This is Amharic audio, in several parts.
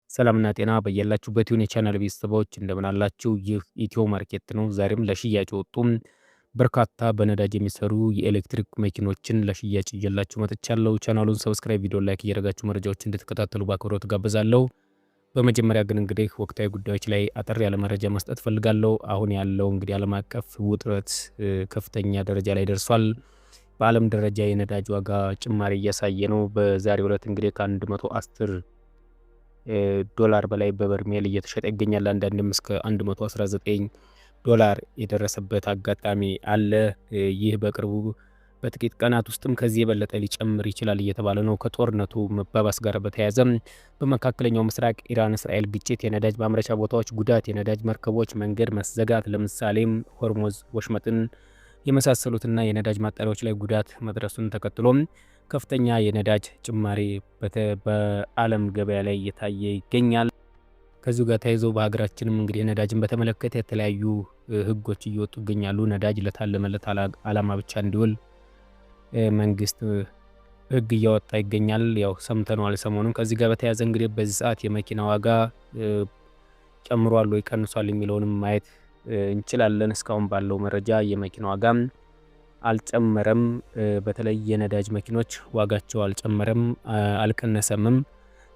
ሰላምና ጤና በያላችሁበት ይሁን የቻናል ቤተሰቦች እንደምን አላችሁ? ይህ ኢትዮ ማርኬት ነው። ዛሬም ለሽያጭ የወጡ በርካታ በነዳጅ የሚሰሩ የኤሌክትሪክ መኪኖችን ለሽያጭ ይዤላችሁ መጥቻለሁ። ቻናሉን ሰብስክራይብ፣ ቪዲዮ ላይክ እያደረጋችሁ መረጃዎችን እንድትከታተሉ በአክብሮት ጋብዛለሁ። በመጀመሪያ ግን እንግዲህ ወቅታዊ ጉዳዮች ላይ አጠር ያለ መረጃ መስጠት ፈልጋለሁ። አሁን ያለው እንግዲህ ዓለም አቀፍ ውጥረት ከፍተኛ ደረጃ ላይ ደርሷል። በዓለም ደረጃ የነዳጅ ዋጋ ጭማሪ እያሳየ ነው። በዛሬው ዕለት እንግዲህ ከ110 ዶላር በላይ በበርሜል እየተሸጠ ይገኛል። አንዳንድም እስከ 119 ዶላር የደረሰበት አጋጣሚ አለ። ይህ በቅርቡ በጥቂት ቀናት ውስጥም ከዚህ የበለጠ ሊጨምር ይችላል እየተባለ ነው። ከጦርነቱ መባባስ ጋር በተያያዘ በመካከለኛው ምስራቅ ኢራን እስራኤል ግጭት፣ የነዳጅ ማምረቻ ቦታዎች ጉዳት፣ የነዳጅ መርከቦች መንገድ መዘጋት፣ ለምሳሌም ሆርሙዝ ወሽመጥን የመሳሰሉትና የነዳጅ ማጣሪያዎች ላይ ጉዳት መድረሱን ተከትሎም ከፍተኛ የነዳጅ ጭማሪ በዓለም ገበያ ላይ እየታየ ይገኛል። ከዚሁ ጋር ተያይዞ በሀገራችንም እንግዲህ ነዳጅን በተመለከተ የተለያዩ ሕጎች እየወጡ ይገኛሉ። ነዳጅ ለታለመለት ዓላማ ብቻ እንዲውል መንግስት ሕግ እያወጣ ይገኛል። ያው ሰምተነዋል ሰሞኑን። ከዚህ ጋር በተያያዘ እንግዲህ በዚህ ሰዓት የመኪና ዋጋ ጨምሯል ወይ ቀንሷል የሚለውንም ማየት እንችላለን። እስካሁን ባለው መረጃ የመኪና ዋጋ አልጨመረም። በተለይ የነዳጅ መኪኖች ዋጋቸው አልጨመረም አልቀነሰምም።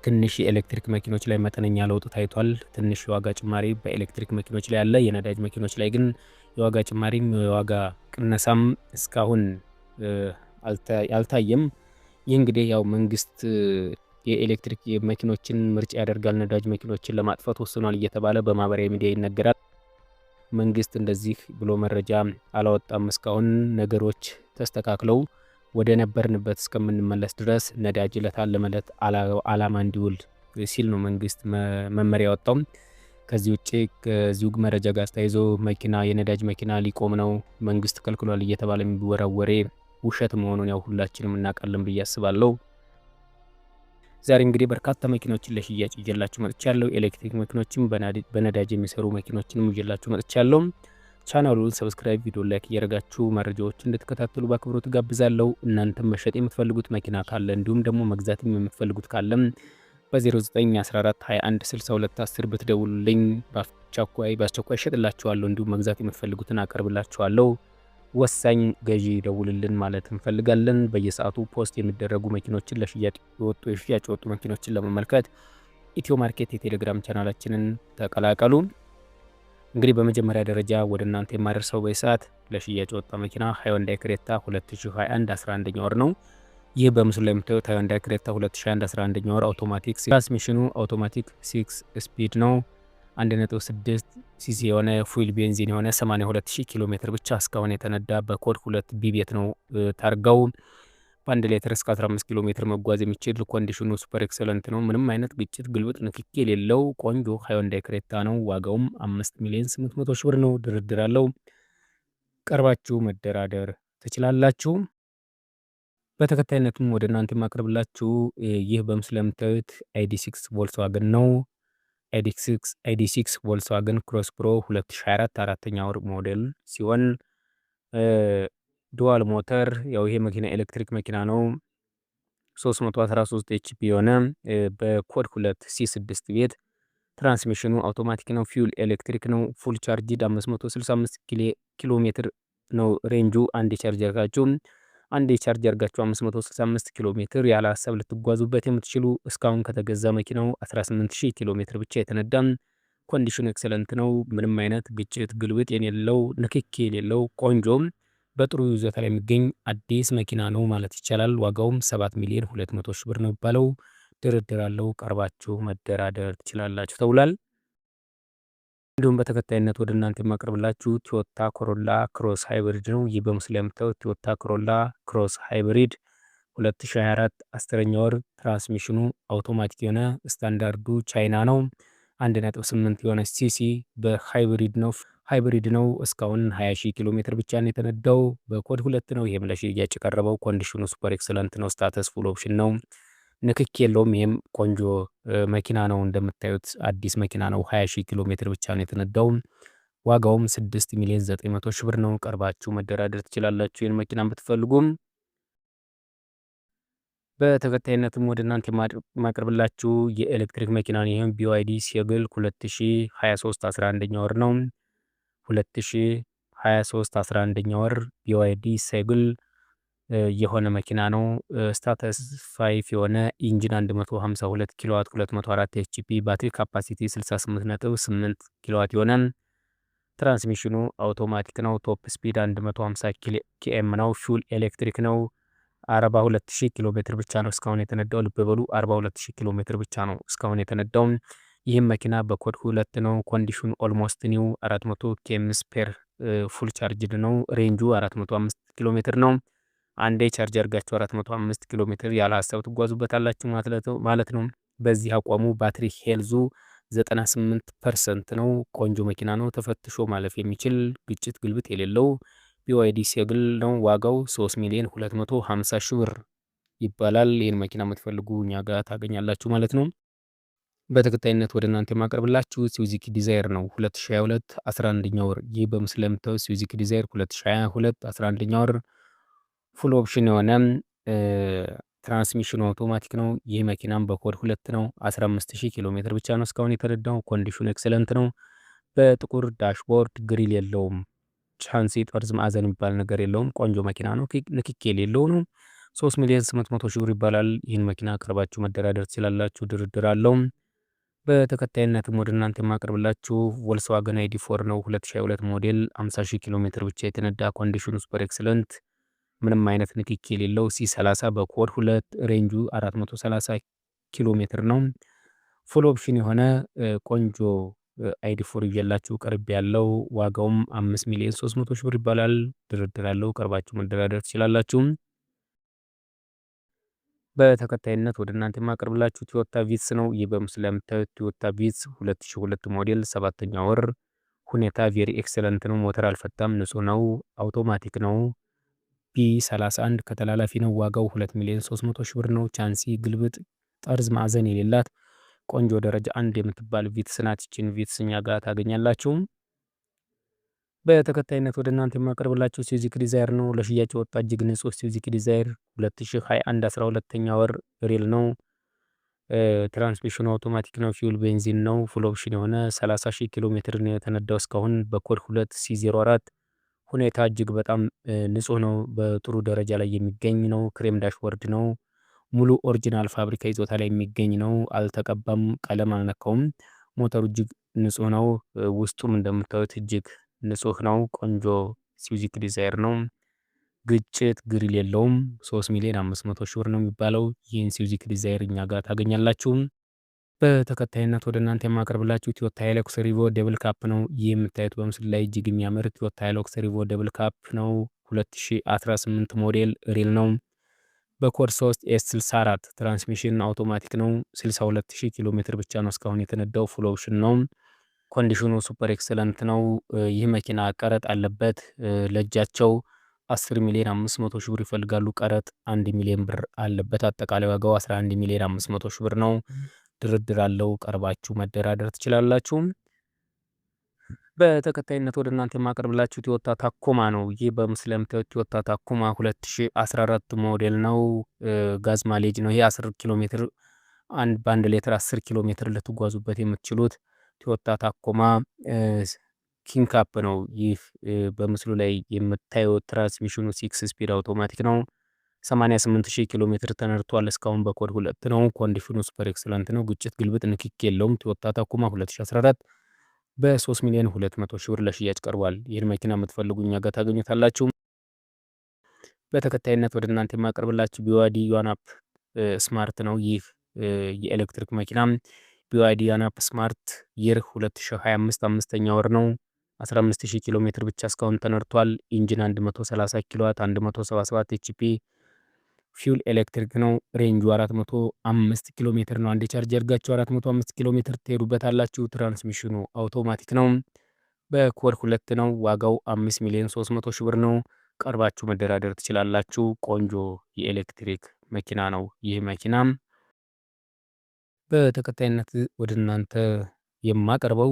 ትንሽ የኤሌክትሪክ መኪኖች ላይ መጠነኛ ለውጥ ታይቷል። ትንሽ የዋጋ ጭማሪ በኤሌክትሪክ መኪኖች ላይ አለ። የነዳጅ መኪኖች ላይ ግን የዋጋ ጭማሪም የዋጋ ቅነሳም እስካሁን አልታየም። ይህ እንግዲህ ያው መንግስት የኤሌክትሪክ መኪኖችን ምርጫ ያደርጋል፣ ነዳጅ መኪኖችን ለማጥፋት ወስኗል እየተባለ በማህበራዊ ሚዲያ ይነገራል። መንግስት እንደዚህ ብሎ መረጃ አላወጣም እስካሁን። ነገሮች ተስተካክለው ወደ ነበርንበት እስከምንመለስ ድረስ ነዳጅ ለታለመለት ዓላማ እንዲውል ሲል ነው መንግስት መመሪያ ያወጣው። ከዚህ ውጭ ከዚሁ መረጃ ጋር ተያይዞ የነዳጅ መኪና ሊቆም ነው መንግስት ከልክሏል እየተባለ የሚወራወሬ ውሸት መሆኑን ያው ሁላችንም እናውቃለን ብዬ አስባለሁ። ዛሬ እንግዲህ በርካታ መኪኖችን ለሽያጭ ይዤላችሁ መጥቻለሁ። ኤሌክትሪክ መኪኖችን በነዳጅ የሚሰሩ መኪኖችንም ይዤላችሁ መጥቻለሁ። ቻናሉን ሰብስክራይብ፣ ቪዲዮ ላይክ እያደረጋችሁ መረጃዎችን እንድትከታተሉ በአክብሮት ጋብዛለሁ። እናንተም መሸጥ የምትፈልጉት መኪና ካለ እንዲሁም ደግሞ መግዛትም የምትፈልጉት ካለም በ0914216210 ብትደውሉልኝ በአስቸኳይ እሸጥላችኋለሁ። እንዲሁም መግዛት የምትፈልጉትን አቀርብላችኋለሁ። ወሳኝ ገዢ ደውልልን ማለት እንፈልጋለን። በየሰዓቱ ፖስት የሚደረጉ መኪኖችን ለሽያጭ የወጡ መኪኖችን ለመመልከት ኢትዮ ማርኬት የቴሌግራም ቻናላችንን ተቀላቀሉ። እንግዲህ በመጀመሪያ ደረጃ ወደ እናንተ የማደርሰው በሰዓት ለሽያጭ የወጣ መኪና ሃይወንዳይ ክሬታ 2021 11ኛ ወር ነው። ይህ በምስሉ ላይ የምታዩት ሃይወንዳይ ክሬታ 2021 11ኛ ወር አውቶማቲክ ትራንስሚሽኑ አውቶማቲክ 6 ስፒድ ነው። 1.6 ሲሲ የሆነ ፉል ቤንዚን የሆነ 82000 ኪሎ ሜትር ብቻ እስካሁን የተነዳ በኮድ 2 ቢቤት ነው ታርጋው። በአንድ ሊትር እስከ 15 ኪሎ ሜትር መጓዝ የሚችል ኮንዲሽኑ ሱፐር ኤክሰለንት ነው። ምንም አይነት ግጭት ግልብጥ ንክኪ የሌለው ቆንጆ ሃይወንዳይ ክሬታ ነው። ዋጋውም 5,800,000 ብር ነው። ድርድር አለው። ቀርባችሁ መደራደር ትችላላችሁ። በተከታይነቱም ወደ እናንተ የማቀርብላችሁ ይህ በምስሉ ላይ የምታዩት ID6 ቮልክስዋገን ነው። ID6 ቮልክስዋገን ክሮስ ፕሮ 2024 አራተኛ ወር ሞዴል ሲሆን ዱዋል ሞተር ያው ይሄ መኪና ኤሌክትሪክ መኪና ነው። 313 HP የሆነ በኮድ 2 C6 ቤት ትራንስሚሽኑ አውቶማቲክ ነው። ፊውል ኤሌክትሪክ ነው። ፉል ቻርጅድ 565 ኪሎ ሜትር ነው ሬንጁ። አንድ ቻርጅ አርጋችሁ 565 ኪሎ ሜትር ያለ ሀሳብ ልትጓዙበት የምትችሉ እስካሁን ከተገዛ መኪናው 18000 ኪሎ ሜትር ብቻ የተነዳም። ኮንዲሽኑ ኤክሰለንት ነው። ምንም አይነት ግጭት ግልብጥ የሌለው ንክኪ የሌለው ቆንጆም በጥሩ ይዞታ ላይ የሚገኝ አዲስ መኪና ነው ማለት ይቻላል። ዋጋውም 7,200,000 ብር ነው የሚባለው። ድርድር አለው። ቀርባችሁ መደራደር ትችላላችሁ ተብሏል። እንዲሁም በተከታይነት ወደ እናንተ የማቀርብላችሁ ቶዮታ ኮሮላ ክሮስ ሃይብሪድ ነው። ይህ በምስሉ ላይ የምታዩት ቶዮታ ኮሮላ ክሮስ ሃይብሪድ 2024 10ኛ ወር ትራንስሚሽኑ አውቶማቲክ የሆነ ስታንዳርዱ ቻይና ነው። 1.8 የሆነ ሲሲ በሃይብሪድ ነው። እስካሁን 20,000 ኪሎ ሜትር ብቻ ነው የተነዳው። በኮድ 2 ነው። ይሄም ለሽያጭ የቀረበው። ኮንዲሽኑ ሱፐር ኤክሰለንት ነው። ስታተስ ፉል ኦፕሽን ነው። ንክኪ የለውም። ይሄም ቆንጆ መኪና ነው። እንደምታዩት አዲስ መኪና ነው። 20,000 ኪሎ ሜትር ብቻ ነው የተነዳው። ዋጋውም 6,900,000 ብር ነው። ቀርባችሁ መደራደር ትችላላችሁ ይህን መኪና ብትፈልጉም። በተከታይነትም ወደ እናንተ የማቀርብላችሁ የኤሌክትሪክ መኪና ነው። ይህም BYD ሴግል 2023 11ኛ ወር ነው። 2023 11ኛ ወር BYD ሴግል የሆነ መኪና ነው። ስታተስ 5 የሆነ ኢንጂን 152 ኪሎዋት 204 ኤችፒ ባትሪ ካፓሲቲ 68.8 ኪሎዋት የሆነ ትራንስሚሽኑ አውቶማቲክ ነው። ቶፕ ስፒድ 150 ኪኤም ነው። ፉል ኤሌክትሪክ ነው። 42000 ኪሎ ሜትር ብቻ ነው እስካሁን የተነዳው። ልብ በሉ 42000 ኪሎ ሜትር ብቻ ነው እስካሁን የተነዳው። ይህም መኪና በኮድ 2 ነው። ኮንዲሽኑ ኦልሞስት ኒው 400 ኬም ስፔር ፉል ቻርጅድ ነው። ሬንጁ 405 ኪሎ ሜትር ነው። አንዴ ቻርጅ አድርጋችሁ 405 ኪሎ ሜትር ያለ ሀሳብ ትጓዙበታላችሁ ማለት ነው። በዚህ አቋሙ ባትሪ ሄልዙ 98% ነው። ቆንጆ መኪና ነው። ተፈትሾ ማለፍ የሚችል ግጭት ግልብጥ የሌለው BYD ሴግል ነው። ዋጋው 3,250,000 ብር ይባላል። ይህን መኪና የምትፈልጉ እኛ ጋር ታገኛላችሁ ማለት ነው። በተከታይነት ወደ እናንተ የማቀርብላችሁ ስዊዚኪ ዲዛይር ነው። 2022 11ኛ ወር። ይህ በምስሉ ላይ የምታዩት ስዊዚኪ ዲዛይር 2022 11ኛ ወር ፉል ኦፕሽን የሆነ ትራንስሚሽኑ አውቶማቲክ ነው። ይህ መኪናም በኮድ 2 ነው። 15000 ኪሎ ሜትር ብቻ ነው እስካሁን የተነዳው። ኮንዲሽኑ ኤክሰለንት ነው። በጥቁር ዳሽቦርድ ግሪል የለውም። ቻንሲ ጠርዝ ማዕዘን የሚባል ነገር የለውም። ቆንጆ መኪና ነው። ንክኪ የሌለው ነው። 3,800,000 ብር ይባላል። ይህን መኪና ቀርባችሁ መደራደር ትችላላችሁ። ድርድር አለው። በተከታይነትም ወደ እናንተ የማቀርብላችሁ ቮልስዋገን ID4 ነው። 2022 ሞዴል 50,000 ኪሎ ሜትር ብቻ የተነዳ። ኮንዲሽኑ ሱፐር ኤክሰለንት፣ ምንም አይነት ንክኪ የሌለው C30 በኮድ 2 ሬንጁ 430 ኪሎ ሜትር ነው። ፉል ኦፕሽን የሆነ ቆንጆ ID4 ይዤላችሁ ቀርብ ያለው። ዋጋውም 5,300,000 ብር ይባላል። ድርድር አለው። ቀርባችሁ መደራደር ትችላላችሁ። በተከታይነት ወደ እናንተ የማቀርብላችሁ ቶዮታ ቪትስ ነው። ይህ በምስሉ ላይ የምታዩት ቶዮታ ቪትስ 2002 ሞዴል 7ኛ ወር ሁኔታ ቬሪ ኤክሰለንት ነው። ሞተር አልፈታም፣ ንጹህ ነው። አውቶማቲክ ነው። B31 ከተላላፊ ነው። ዋጋው 2,300,000 ብር ነው። ቻንሲ ግልብጥ ጠርዝ ማዕዘን የሌላት ቆንጆ ደረጃ 1 የምትባል ቪትስ ናት። ይህችን ቪትስ እኛ ጋር ታገኛላችሁ። በተከታይነት ወደ እናንተ የማቀርብላችሁ ስዊዚኪ ዲዛይር ነው። ለሽያጭ የወጣ እጅግ ንጹህ ስዊዚኪ ዲዛይር 2021 12ኛ ወር ሪል ነው። ትራንስሚሽኑ አውቶማቲክ ነው። ፊውል ቤንዚን ነው። ፉል ኦፕሽን የሆነ 30,000 ኪሎ ሜትር ነው የተነዳው እስካሁን በኮድ 2 C04። ሁኔታ እጅግ በጣም ንጹህ ነው። በጥሩ ደረጃ ላይ የሚገኝ ነው። ክሬም ዳሽቦርድ ነው። ሙሉ ኦሪጂናል ፋብሪካ ይዞታ ላይ የሚገኝ ነው። አልተቀባም፣ ቀለም አልነካውም። ሞተሩ እጅግ ንጹህ ነው። ውስጡም እንደምታዩት እጅግ ንጹህ ነው። ቆንጆ ስዊዚኪ ዲዛይር ነው። ግጭት ግሪል የለውም። 3,500,000 ብር ነው የሚባለው። ይህን ስዊዚኪ ዲዛይር እኛ ጋር ታገኛላችሁ። በተከታይነት ወደ እናንተ የማቀርብላችሁ ቶዮታ ሃይሉክስ ሪቮ ደብል ካፕ ነው። ይህ የምታዩት በምስሉ ላይ እጅግ የሚያምር ቶዮታ ሃይሉክስ ሪቮ ደብል ካፕ ነው። 2018 ሞዴል ሪል ነው። በኮድ 3 S64 ትራንስሚሽን አውቶማቲክ ነው። 62,000 ኪሎ ሜትር ብቻ ነው እስካሁን የተነዳው። ፉል ኦፕሽን ነው። ኮንዲሽኑ ሱፐር ኤክሰለንት ነው። ይህ መኪና ቀረጥ አለበት። ለእጃቸው 10,500,000 ብር ይፈልጋሉ። ቀረጥ 1,000,000 ብር አለበት። አጠቃላይ ዋጋው 11,500,000 ብር ነው። ድርድር አለው። ቀርባችሁ መደራደር ትችላላችሁ። በተከታይነት ወደ እናንተ የማቀርብላችሁ ቶዮታ ታኮማ ነው። ይህ በምስሉ ላይ የምታዩት ቶዮታ ታኮማ 2014 ሞዴል ነው። ጋዝ ማሌጅ ነው። ይሄ 10 ኪሎ ሜትር በአንድ ሌትር 10 ኪሎ ሜትር ልትጓዙበት የምትችሉት ቶዮታ ታኮማ ኪንግ ካፕ ነው። ይህ በምስሉ ላይ የምታዩት ትራንስሚሽኑ 6 ስፒድ አውቶማቲክ ነው። 88,000 ኪሎ ሜትር ተነድቷል እስካሁን በኮድ 2 ነው። ኮንዲሽኑ ሱፐር ኤክሰለንት ነው። ግጭት ግልብጥ ንክኪ የለውም። ቶዮታ ታኮማ 2014 በ3,200,000 ብር ለሽያጭ ቀርቧል። ይህን መኪና የምትፈልጉ እኛ ጋር ታገኙታላችሁ። በተከታይነት ወደ እናንተ የማቀርብላችሁ BYD ዮናፕ ስማርት ነው። ይህ የኤሌክትሪክ መኪና BYD ዮናፕ ስማርት ይር 2025 5ኛ ወር ነው። 15,000 ኪሎ ሜትር ብቻ እስካሁን ተነድቷል። ኢንጂን 130 ኪሎዋት 177 ኤችፒ ፊውል ኤሌክትሪክ ነው። ሬንጁ 405 ኪሎ ሜትር ነው። አንዴ ቻርጅ አድርጋችሁ 405 ኪሎ ሜትር ትሄዱበታላችሁ። ትራንስሚሽኑ አውቶማቲክ ነው። በኮድ 2 ነው። ዋጋው 5,300,000 ብር ነው። ቀርባችሁ መደራደር ትችላላችሁ። ቆንጆ የኤሌክትሪክ መኪና ነው ይህ መኪና። በተከታይነት ወደ እናንተ የማቀርበው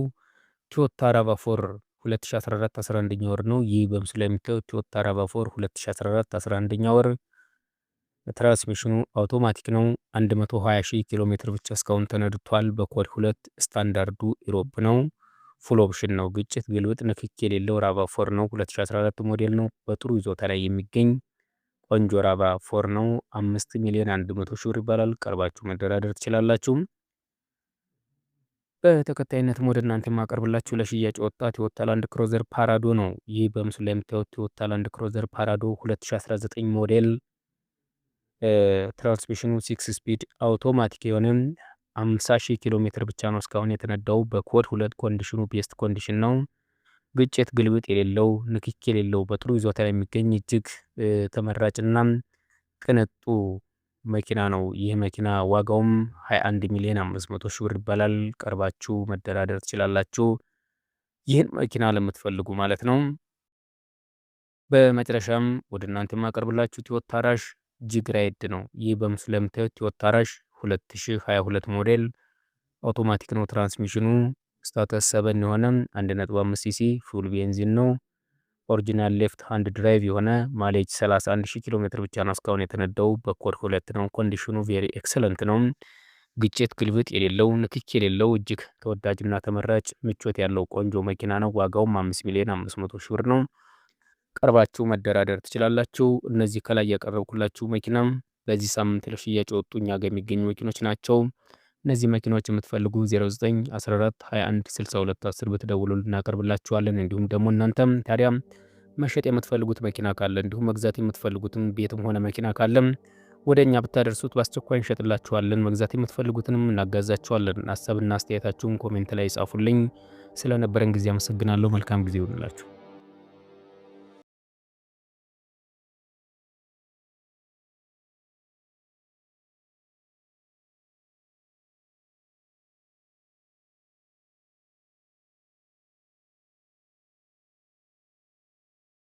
ቶዮታ ራቫ4 2014 11ኛ ወር ነው። ይህ በምስሉ ላይ የምታዩት ቶዮታ ራቫ4 2014 11ኛ ወር ትራንስሚሽኑ አውቶማቲክ ነው። 120,000 ኪሎ ሜትር ብቻ እስካሁን ተነድቷል። በኮድ 2 ስታንዳርዱ ኢሮፕ ነው። ፉል ኦፕሽን ነው። ግጭት፣ ግልብጥ፣ ንክኪ የሌለው ራቫ4 ነው። 2014 ሞዴል ነው። በጥሩ ይዞታ ላይ የሚገኝ ቆንጆ ራቫ4 ነው። 5,100,000 ብር ይባላል። ቀርባችሁ መደራደር ትችላላችሁ። በተከታይነት ወደ እናንተ የማቀርብላችሁ ለሽያጭ ወጣ ቶዮታ ላንድ ክሩዘር ፓራዶ ነው። ይህ በምስሉ ላይ የምታዩት ቶዮታ ላንድ ክሩዘር ፓራዶ 2019 ሞዴል ትራንስሚሽኑ 6 ስፒድ አውቶማቲክ የሆነ 50,000 ኪሎ ሜትር ብቻ ነው እስካሁን የተነዳው። በኮድ 2 ኮንዲሽኑ ቤስት ኮንዲሽን ነው። ግጭት፣ ግልብጥ የሌለው ንክኪ የሌለው በጥሩ ይዞታ ላይ የሚገኝ እጅግ ተመራጭና ቅንጡ መኪና ነው። ይህ መኪና ዋጋውም 21,500,000 ብር ይባላል። ቀርባችሁ መደራደር ትችላላችሁ፣ ይህን መኪና ለምትፈልጉ ማለት ነው። በመጨረሻም ወደ እናንተ የማቀርብላችሁ ቶዮታ ራሽ ጂግ ራይድ ነው። ይህ በምስሉ ላይ የምታዩት ቶዮታ ራሽ 2022 ሞዴል አውቶማቲክ ነው። ትራንስሚሽኑ ስታተስ 7 የሆነ 1.5 ሲሲ ፉል ቤንዚን ነው። ኦሪጂናል ሌፍት ሃንድ ድራይቭ የሆነ ማሌጅ 31,000 ኪሎ ሜትር ብቻ ነው እስካሁን የተነዳው። በኮድ 2 ነው። ኮንዲሽኑ ቬሪ ኤክሰለንት ነው። ግጭት፣ ግልብጥ የሌለው ንክኪ የሌለው እጅግ ተወዳጅና ተመራጭ ምቾት ያለው ቆንጆ መኪና ነው። ዋጋውም 5,500,000 ብር ነው። ቀርባችሁ መደራደር ትችላላችሁ። እነዚህ ከላይ ያቀረብኩላችሁ መኪናም በዚህ ሳምንት ለሽያጭ የወጡ እኛ ጋር የሚገኙ መኪኖች ናቸው። እነዚህ መኪናዎች የምትፈልጉ 0914216210 ብትደውሉ እናቀርብላችኋለን። እንዲሁም ደግሞ እናንተም ታዲያ መሸጥ የምትፈልጉት መኪና ካለ እንዲሁም መግዛት የምትፈልጉትም ቤትም ሆነ መኪና ካለም ወደ እኛ ብታደርሱት በአስቸኳይ እንሸጥላችኋለን። መግዛት የምትፈልጉትንም እናጋዛችኋለን። ሀሳብና አስተያየታችሁን ኮሜንት ላይ ጻፉልኝ። ስለነበረን ጊዜ አመሰግናለሁ። መልካም ጊዜ ይሁንላችሁ።